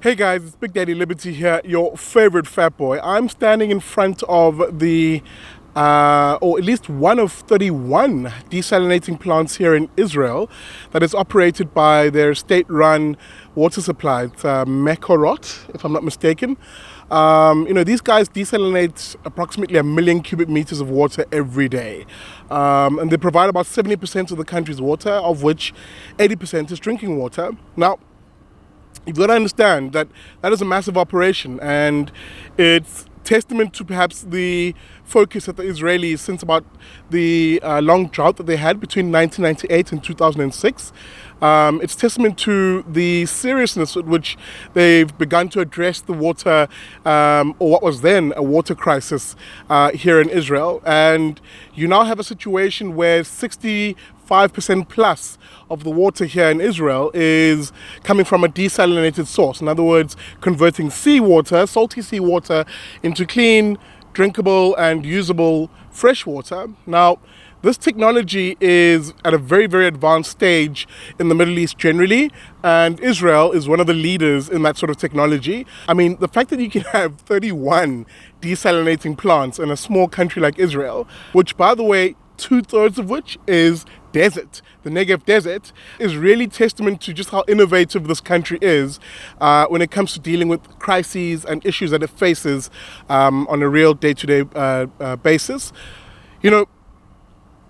Hey guys, it's Big Daddy Liberty here, your favorite fat boy. I'm standing in front of or at least one of 31 desalinating plants here in Israel that is operated by their state-run water supply. It's Mekorot, if I'm not mistaken. These guys desalinate approximately 1 million cubic meters of water every day. And they provide about 70% of the country's water, of which 80% is drinking water. Now, you've got to understand that that is a massive operation, and it's testament to perhaps the focus of the Israelis since about the long drought that they had between 1998 and 2006. It's testament to the seriousness with which they've begun to address the water, or what was then a water crisis here in Israel. And you now have a situation where 65% plus of the water here in Israel is coming from a desalinated source. In other words, converting seawater, salty seawater, into clean, drinkable and usable fresh water. Now, this technology is at a very, very advanced stage in the Middle East generally, and Israel is one of the leaders in that sort of technology. I mean, the fact that you can have 31 desalinating plants in a small country like Israel, which, by the way, 2/3 of which is desert, the Negev desert, is really testament to just how innovative this country is when it comes to dealing with crises and issues that it faces on a real day-to-day basis. You know,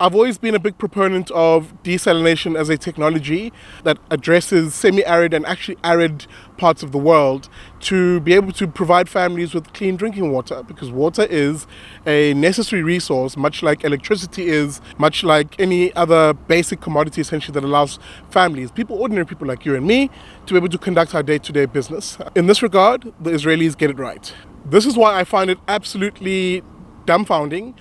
I've always been a big proponent of desalination as a technology that addresses semi-arid and actually arid parts of the world to be able to provide families with clean drinking water, because water is a necessary resource, much like electricity is, much like any other basic commodity essentially that allows families, ordinary people like you and me, to be able to conduct our day-to-day business. In this regard, the Israelis get it right. This is why I find it absolutely dumbfounding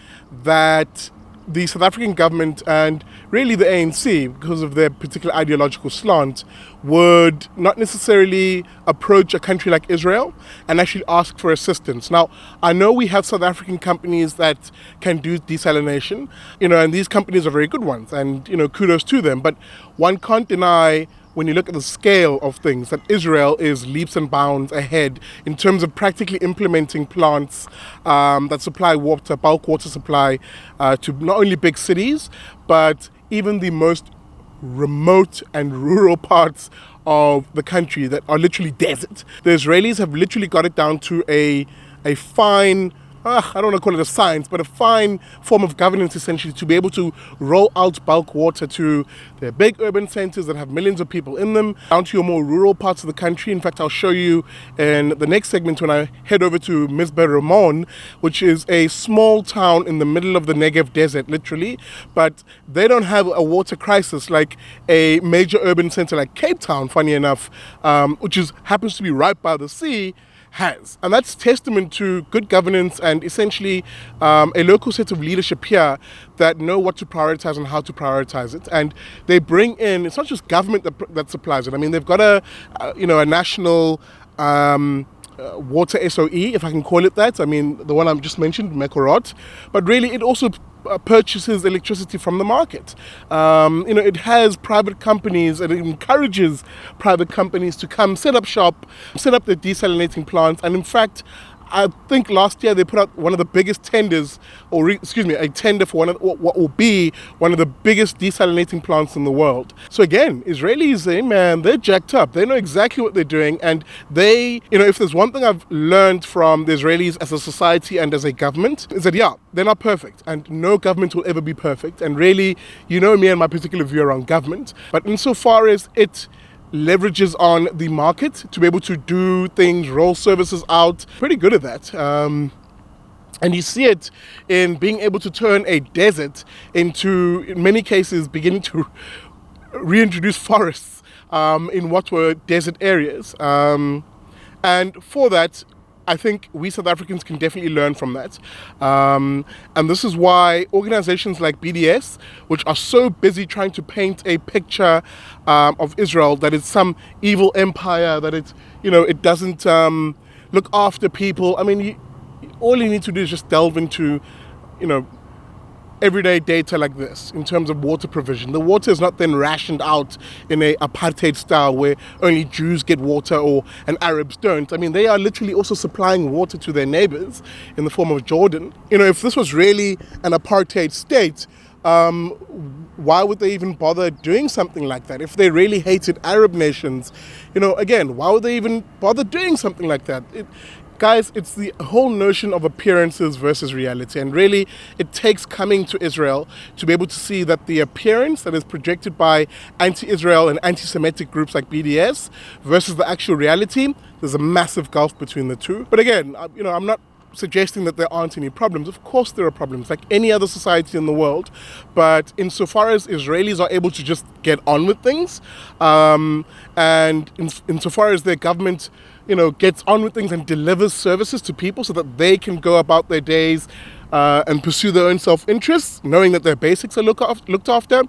that the South African government and really the ANC, because of their particular ideological slant, would not necessarily approach a country like Israel and actually ask for assistance. Now, I know we have South African companies that can do desalination, and these companies are very good ones, and, kudos to them. But one can't deny, when you look at the scale of things, that Israel is leaps and bounds ahead in terms of practically implementing plants that supply water, bulk water supply to not only big cities, but even the most remote and rural parts of the country that are literally desert. The Israelis have literally got it down to a fine, I don't want to call it a science, but a fine form of governance essentially to be able to roll out bulk water to their big urban centers that have millions of people in them, down to your more rural parts of the country. In fact, I'll show you in the next segment when I head over to Mizpe Ramon, which is a small town in the middle of the Negev desert, literally, but they don't have a water crisis like a major urban center like Cape Town, funny enough, which happens to be right by the sea, has. And that's testament to good governance and essentially a local set of leadership here that know what to prioritize and how to prioritize it. And they bring in, it's not just government that supplies it. I mean, they've got a national water SOE, if I can call it that. I mean, the one I've just mentioned, Mekorot. But really, it also purchases electricity from the market. It has private companies, and it encourages private companies to come set up shop, set up their desalinating plants. And in fact, I think last year they put out one of the biggest tenders, a tender for what will be one of the biggest desalinating plants in the world. So again, Israelis, they're jacked up. They know exactly what they're doing, and if there's one thing I've learned from the Israelis as a society and as a government, is that they're not perfect, and no government will ever be perfect. And really, me and my particular view around government, but insofar as it leverages on the market to be able to do things, roll services out, pretty good at that. And you see it in being able to turn a desert into, in many cases, beginning to reintroduce forests in what were desert areas. And for that, I think we South Africans can definitely learn from that. And this is why organizations like BDS, which are so busy trying to paint a picture of Israel that it's some evil empire, that it doesn't look after people. I mean, all you need to do is just delve into, everyday data like this in terms of water provision. The water is not then rationed out in a apartheid style where only Jews get water and Arabs don't. I mean, they are literally also supplying water to their neighbors in the form of Jordan. If this was really an apartheid state, why would they even bother doing something like that? If they really hated Arab nations, again, why would they even bother doing something like that? Guys, it's the whole notion of appearances versus reality. And really, it takes coming to Israel to be able to see that the appearance that is projected by anti-Israel and anti-Semitic groups like BDS versus the actual reality, there's a massive gulf between the two. But again, I'm not suggesting that there aren't any problems. Of course there are problems, like any other society in the world. But insofar as Israelis are able to just get on with things, and insofar as their government gets on with things and delivers services to people so that they can go about their days and pursue their own self-interests, knowing that their basics are looked after,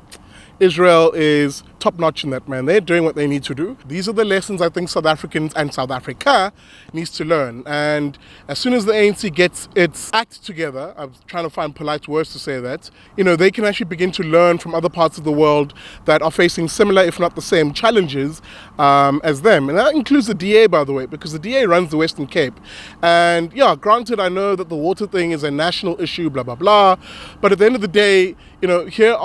Israel is top-notch in that, man. They're doing what they need to do. These are the lessons I think South Africans and South Africa needs to learn. And as soon as the ANC gets its act together, I'm trying to find polite words to say that, they can actually begin to learn from other parts of the world that are facing similar, if not the same, challenges as them. And that includes the DA, by the way, because the DA runs the Western Cape. And yeah, granted, I know that the water thing is a national issue, blah, blah, blah. But at the end of the day, here's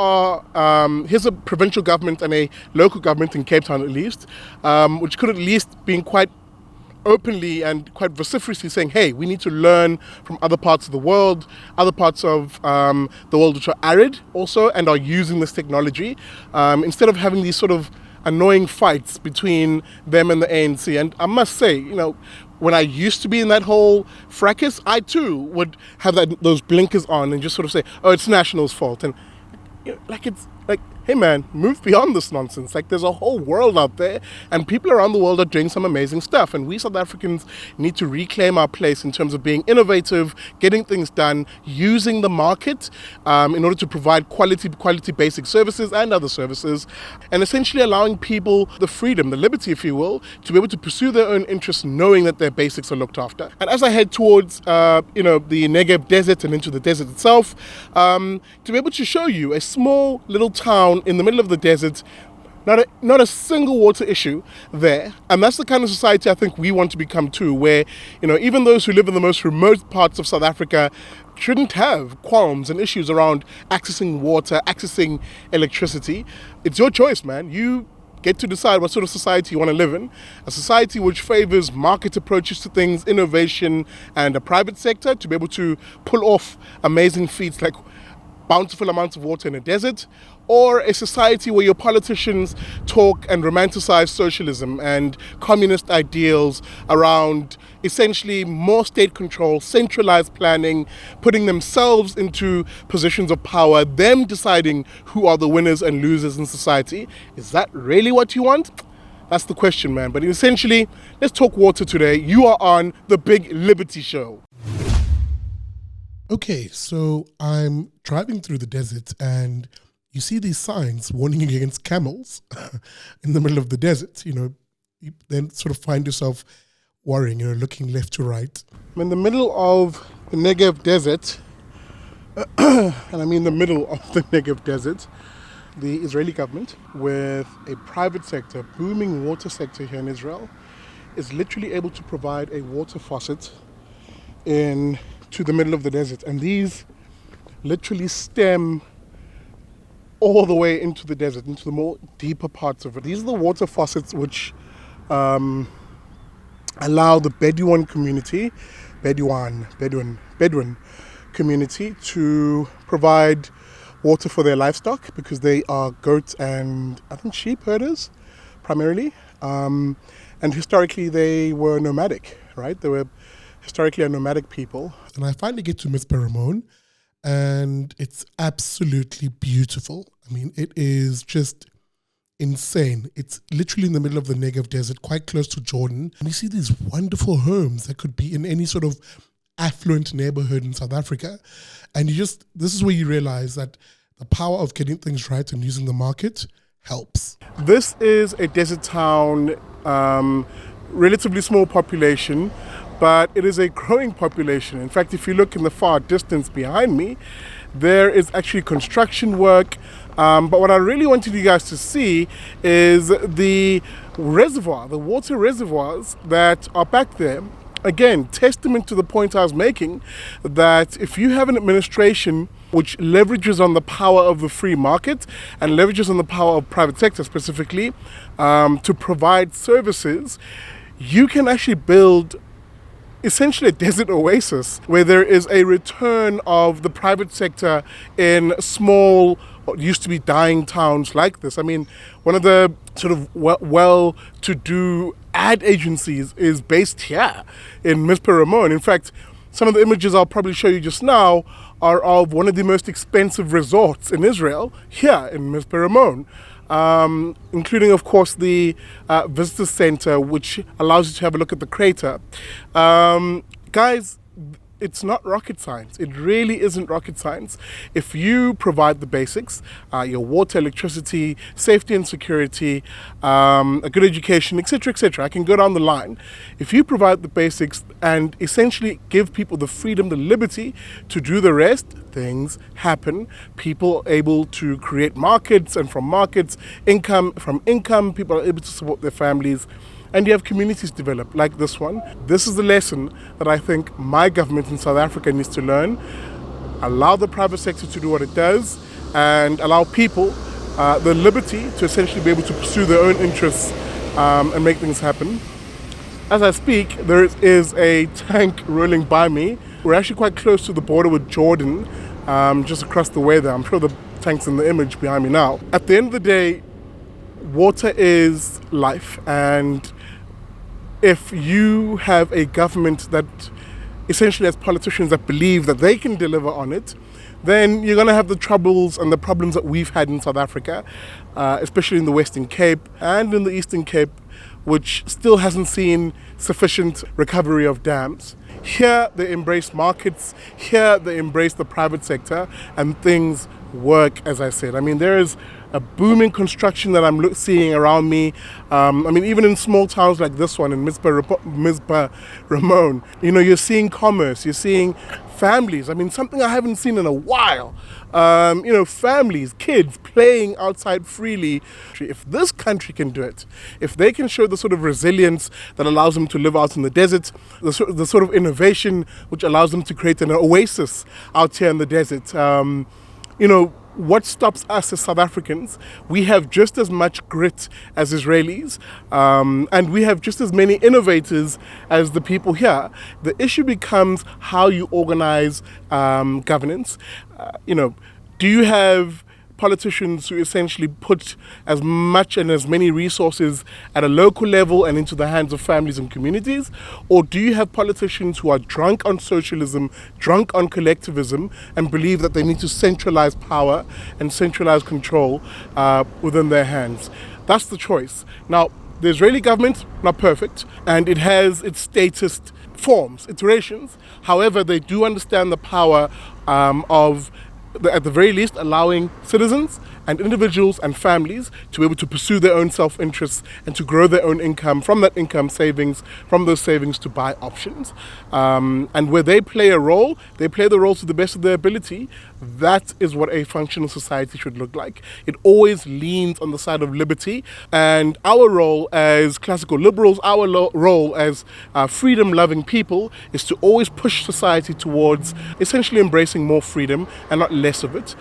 a provincial government and a local government in Cape Town, at least, which could at least be quite openly and quite vociferously saying, hey, we need to learn from other parts of the world, other parts of the world which are arid also and are using this technology, instead of having these sort of annoying fights between them and the ANC. And I must say, when I used to be in that whole fracas, I too would have those blinkers on and just sort of say, oh, it's National's fault. And it's like, hey man, move beyond this nonsense. Like, there's a whole world out there and people around the world are doing some amazing stuff, and we South Africans need to reclaim our place in terms of being innovative, getting things done, using the market in order to provide quality basic services and other services, and essentially allowing people the freedom, the liberty, if you will, to be able to pursue their own interests, knowing that their basics are looked after. And as I head towards the Negev desert and into the desert itself, to be able to show you a small little town in the middle of the desert, not a single water issue there. And that's the kind of society I think we want to become too, where even those who live in the most remote parts of South Africa shouldn't have qualms and issues around accessing water, accessing electricity. It's your choice, man. You get to decide what sort of society you want to live in. A society which favors market approaches to things, innovation, and a private sector to be able to pull off amazing feats like bountiful amounts of water in a desert, or a society where your politicians talk and romanticize socialism and communist ideals around essentially more state control, centralized planning, putting themselves into positions of power, them deciding who are the winners and losers in society. Is that really what you want? That's the question, man. But essentially, let's talk water today. You are on the Big Liberty Show. Okay, so I'm driving through the desert and you see these signs warning against camels in the middle of the desert. You then sort of find yourself worrying, looking left to right. I'm in the middle of the Negev desert, and I mean the middle of the Negev desert. The Israeli government, with a private sector, booming water sector here in Israel, is literally able to provide a water faucet to the middle of the desert, and these literally stem all the way into the desert, into the more deeper parts of it. These are the water faucets which allow the Bedouin community to provide water for their livestock, because they are goat and I think sheep herders primarily, and historically they were nomadic, right? They were historically a nomadic people. And I finally get to Mizpe Ramon, and it's absolutely beautiful. I mean, it is just insane. It's literally in the middle of the Negev desert, quite close to Jordan. And you see these wonderful homes that could be in any sort of affluent neighborhood in South Africa. And this is where you realize that the power of getting things right and using the market helps. This is a desert town, relatively small population, but it is a growing population. In fact, if you look in the far distance behind me, There is actually construction work. But what I really wanted you guys to see is the reservoir, the water reservoirs that are back there. Again, testament to the point I was making that if you have an administration which leverages on the power of the free market and leverages on the power of private sector specifically to provide services, you can actually build essentially a desert oasis where there is a return of the private sector in small, what used to be dying towns like this. I mean, one of the sort of well-to-do ad agencies is based here in Mizpe Ramon. In fact, some of the images I'll probably show you just now are of one of the most expensive resorts in Israel, here in Mizpe Ramon. Including, of course, the visitor center, which allows you to have a look at the crater. Guys, it's not rocket science. It really isn't rocket science. If you provide the basics, your water, electricity, safety and security, a good education, etc., etc., I can go down the line. If you provide the basics and essentially give people the freedom, the liberty to do the rest, things happen. People are able to create markets, and from markets, income. From income, people are able to support their families. And you have communities develop like this one. This is the lesson that I think my government in South Africa needs to learn. Allow the private sector to do what it does and allow people the liberty to essentially be able to pursue their own interests and make things happen. As I speak, there is a tank rolling by me. We're actually quite close to the border with Jordan, just across the way there. I'm sure the tank's in the image behind me now. At the end of the day, water is life, and if you have a government that essentially has politicians that believe that they can deliver on it, then you're going to have the troubles and the problems that we've had in South Africa, especially in the Western Cape and in the Eastern Cape, which still hasn't seen sufficient recovery of dams. Here they embrace markets, here they embrace the private sector, and things work, as I said. I mean, there is a booming construction that I'm seeing around me. I mean, even in small towns like this one in Mizpe Ramon, you know, you're seeing commerce, you're seeing families. I mean, something I haven't seen in a while. You know, families, kids playing outside freely. If this country can do it, if they can show the sort of resilience that allows them to live out in the desert, the sort of innovation which allows them to create an oasis out here in the desert, you know, what stops us as South Africans? We have just as much grit as Israelis, and we have just as many innovators as the people here. The issue becomes how you organize governance. You know, do you have politicians who essentially put as much and as many resources at a local level and into the hands of families and communities? Or do you have politicians who are drunk on socialism, drunk on collectivism, and believe that they need to centralize power and centralize control within their hands? That's the choice. Now, the Israeli government, not perfect, and it has its statist forms, iterations. However, they do understand the power of at the very least, allowing citizens and individuals and families to be able to pursue their own self-interests and to grow their own income, from that income savings, from those savings to buy options. And where they play a role, they play the role to the best of their ability. That is what a functional society should look like. It always leans on the side of liberty, and our role as classical liberals, our role as freedom-loving people is to always push society towards essentially embracing more freedom and not less of it.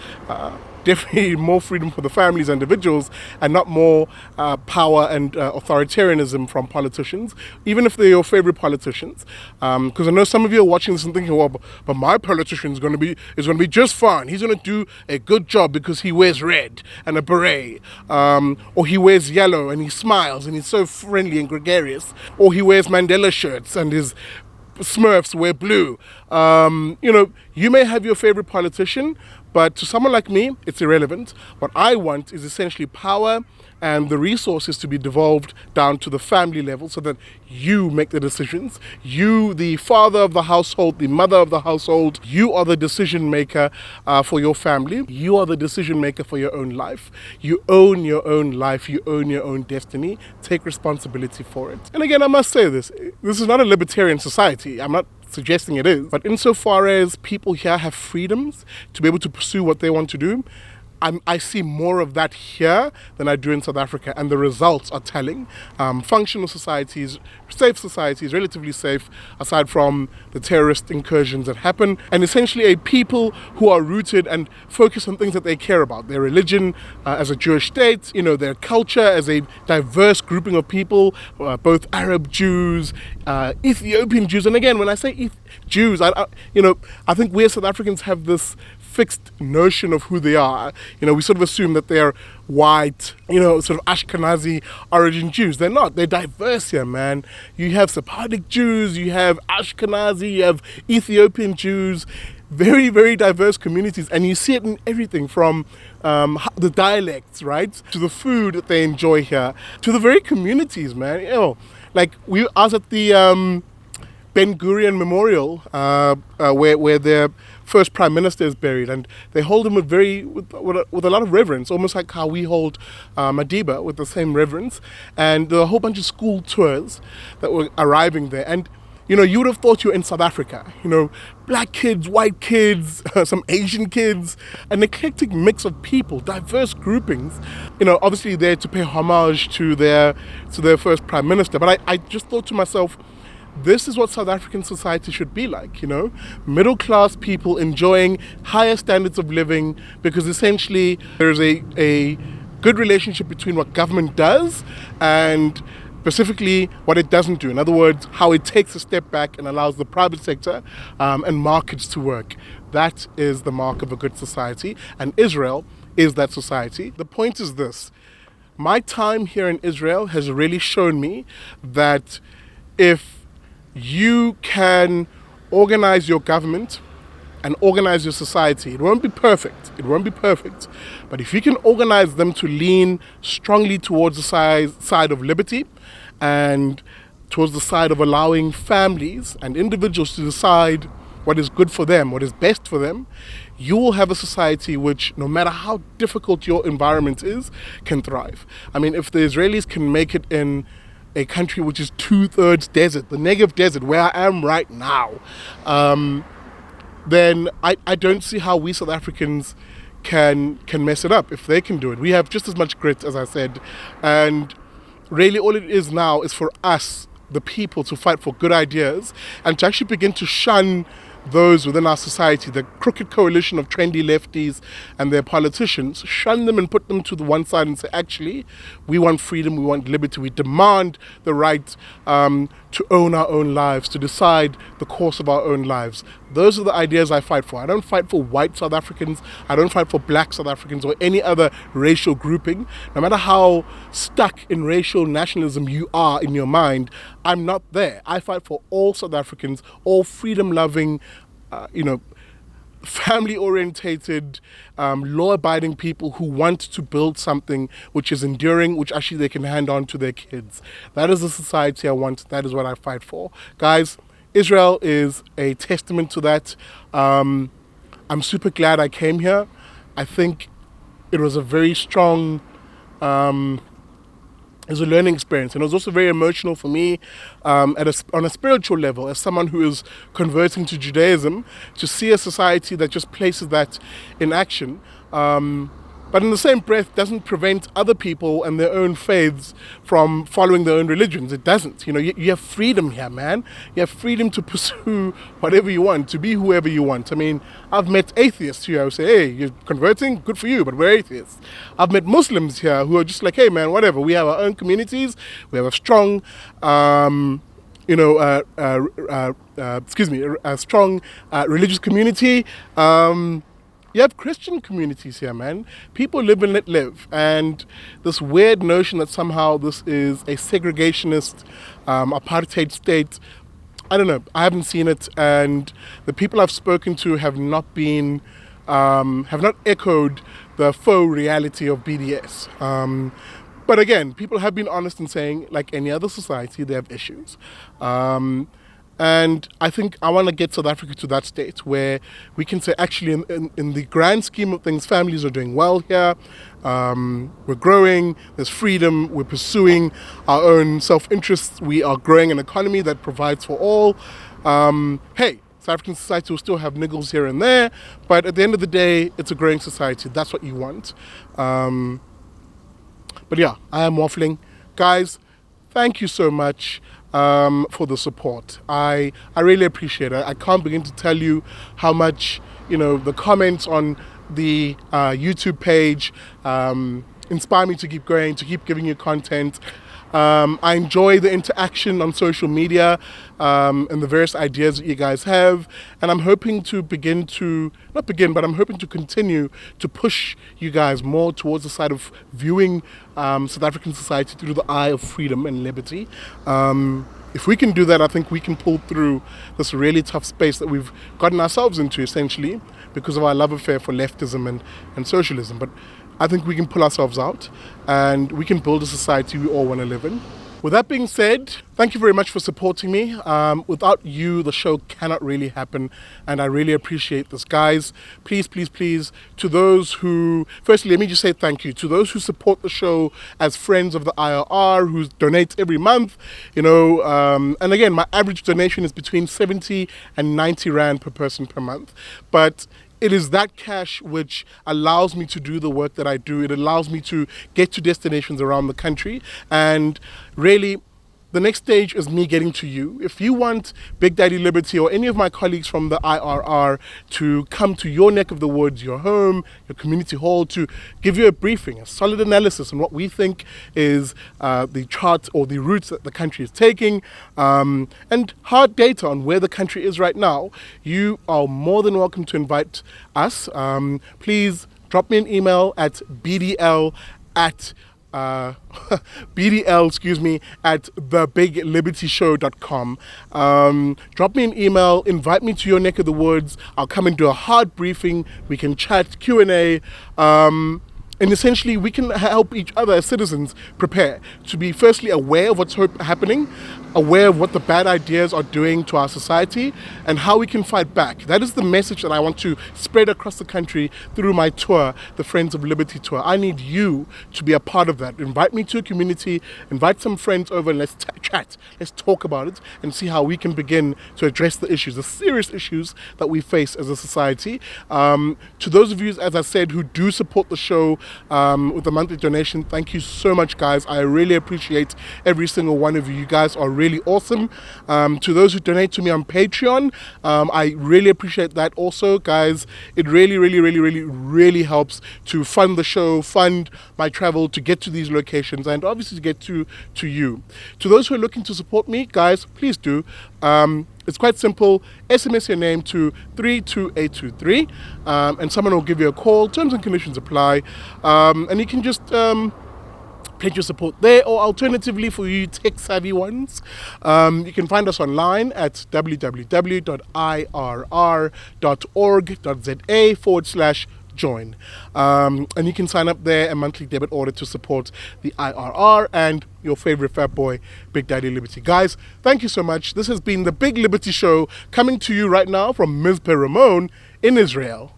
Definitely more freedom for the families and individuals, and not more power and authoritarianism from politicians, even if they're your favorite politicians. Because I know some of you are watching this and thinking, well, but my politician is going to be just fine. He's going to do a good job because he wears red and a beret, or he wears yellow and he smiles and he's so friendly and gregarious, or he wears Mandela shirts and his Smurfs wear blue. You know, you may have your favorite politician, but to someone like me, it's irrelevant. What I want is essentially power and the resources to be devolved down to the family level so that you make the decisions. You, the father of the household, the mother of the household, you are the decision maker for your family. You are the decision maker for your own life. You own your own life. You own your own destiny. Take responsibility for it. And again, I must say this is not a libertarian society. I'm not suggesting it is. But insofar as people here have freedoms to be able to pursue what they want to do, I see more of that here than I do in South Africa, and the results are telling. Functional societies, safe societies, relatively safe, aside from the terrorist incursions that happen, and essentially a people who are rooted and focus on things that they care about. Their religion as a Jewish state, their culture as a diverse grouping of people, both Arab Jews, Ethiopian Jews, and again, when I say Jews, I think we as South Africans have this fixed notion of who they are. We sort of assume that they're white, sort of Ashkenazi origin Jews. They're not. They're diverse here, man. You have Sephardic Jews, you have Ashkenazi, you have Ethiopian Jews, very, very diverse communities. And you see it in everything from the dialects, right, to the food that they enjoy here, to the very communities, man. I was at the Ben Gurion Memorial, where their first prime minister is buried, and they hold him with a lot of reverence, almost like how we hold Madiba with the same reverence. And there were a whole bunch of school tours that were arriving there, and you would have thought you were in South Africa. Black kids, white kids, some Asian kids, an eclectic mix of people, diverse groupings. Obviously there to pay homage to their first prime minister. But I just thought to myself, this is what South African society should be like, middle class people enjoying higher standards of living, because essentially there's a good relationship between what government does and specifically what it doesn't do. In other words, how it takes a step back and allows the private sector and markets to work. That is the mark of a good society, and Israel is that society. The point is this: my time here in Israel has really shown me that if you can organize your government and organize your society, it won't be perfect. But if you can organize them to lean strongly towards the side of liberty and towards the side of allowing families and individuals to decide what is good for them, what is best for them, you will have a society which, no matter how difficult your environment is, can thrive. I mean, if the Israelis can make it in a country which is 2/3 desert, the Negev desert, where I am right now, then I don't see how we South Africans can mess it up if they can do it. We have just as much grit, as I said, and really all it is now is for us, the people, to fight for good ideas and to actually begin to shun those within our society, the crooked coalition of trendy lefties and their politicians, shun them and put them to the one side and say, actually, we want freedom, we want liberty, we demand the right to own our own lives, to decide the course of our own lives. Those are the ideas I fight for. I don't fight for white South Africans, I don't fight for black South Africans or any other racial grouping. No matter how stuck in racial nationalism you are in your mind, I'm not there. I fight for all South Africans, all freedom-loving, family-orientated, law-abiding people who want to build something which is enduring, which actually they can hand on to their kids. That is the society I want. That is what I fight for. Guys, Israel is a testament to that. I'm super glad I came here. I think it was a very strong... it was a learning experience, and it was also very emotional for me on a spiritual level, as someone who is converting to Judaism, to see a society that just places that in action. But in the same breath, doesn't prevent other people and their own faiths from following their own religions. It doesn't. You have freedom here, man. You have freedom to pursue whatever you want, to be whoever you want. I mean, I've met atheists here who say, hey, you're converting? Good for you, but we're atheists. I've met Muslims here who are just like, hey, man, whatever. We have our own communities. We have a strong... a strong religious community. You have Christian communities here, man. People live and let live. And this weird notion that somehow this is a segregationist, apartheid state, I don't know. I haven't seen it. And the people I've spoken to have not echoed the faux reality of BDS. But again, people have been honest in saying, like any other society, they have issues. And I think I want to get South Africa to that state where we can say, actually, in the grand scheme of things, families are doing well here. We're growing, there's freedom, we're pursuing our own self-interests, we are growing an economy that provides for all. Hey, South African society will still have niggles here and there, but at the end of the day, it's a growing society. That's what you want. But yeah, I am waffling. Guys, thank you so much for the support. I really appreciate it. I can't begin to tell you how much, the comments on the YouTube page inspire me to keep going, to keep giving you content. I enjoy the interaction on social media and the various ideas that you guys have. And I'm hoping to I'm hoping to continue to push you guys more towards the side of viewing South African society through the eye of freedom and liberty. If we can do that, I think we can pull through this really tough space that we've gotten ourselves into, essentially, because of our love affair for leftism and socialism. But I think we can pull ourselves out and we can build a society we all want to live in. With that being said, thank you very much for supporting me. Without you, the show cannot really happen, and I really appreciate this. Guys, please, please, please, to those who, firstly, let me just say thank you. To those who support the show as friends of the IRR, who donate every month, and again, my average donation is between 70 and 90 Rand per person per month. But it is that cash which allows me to do the work that I do. It allows me to get to destinations around the country. And really, the next stage is me getting to you. If you want Big Daddy Liberty or any of my colleagues from the IRR to come to your neck of the woods, your home, your community hall, to give you a briefing, a solid analysis on what we think is the chart or the routes that the country is taking, and hard data on where the country is right now, you are more than welcome to invite us. Please drop me an email at bdl at BDL, at thebiglibertyshow.com. Drop me an email, invite me to your neck of the woods. I'll come and do a hard briefing. We can chat, Q&A, and essentially we can help each other as citizens prepare to be firstly aware of what's happening, aware of what the bad ideas are doing to our society, and how we can fight back. That is the message that I want to spread across the country through my tour, the Friends of Liberty tour. I need you to be a part of that. Invite me to a community, invite some friends over, and let's chat. Let's talk about it and see how we can begin to address the issues, the serious issues that we face as a society. To those of you, as I said, who do support the show with a monthly donation, thank you so much, guys. I really appreciate every single one of you. You guys are really awesome. To those who donate to me on Patreon, I really appreciate that also, guys. It really, really, really, really, really helps to fund the show, fund my travel to get to these locations, and obviously to get to you. To those who are looking to support me, guys, please do. It's quite simple. SMS your name to 32823 and someone will give you a call. Terms and conditions apply. And you can just pledge your support there, or alternatively for you tech-savvy ones, you can find us online at www.irr.org.za/join. And you can sign up there, a monthly debit order to support the IRR and your favorite fat boy, Big Daddy Liberty. Guys, thank you so much. This has been the Big Liberty Show, coming to you right now from Mizpe Ramon in Israel.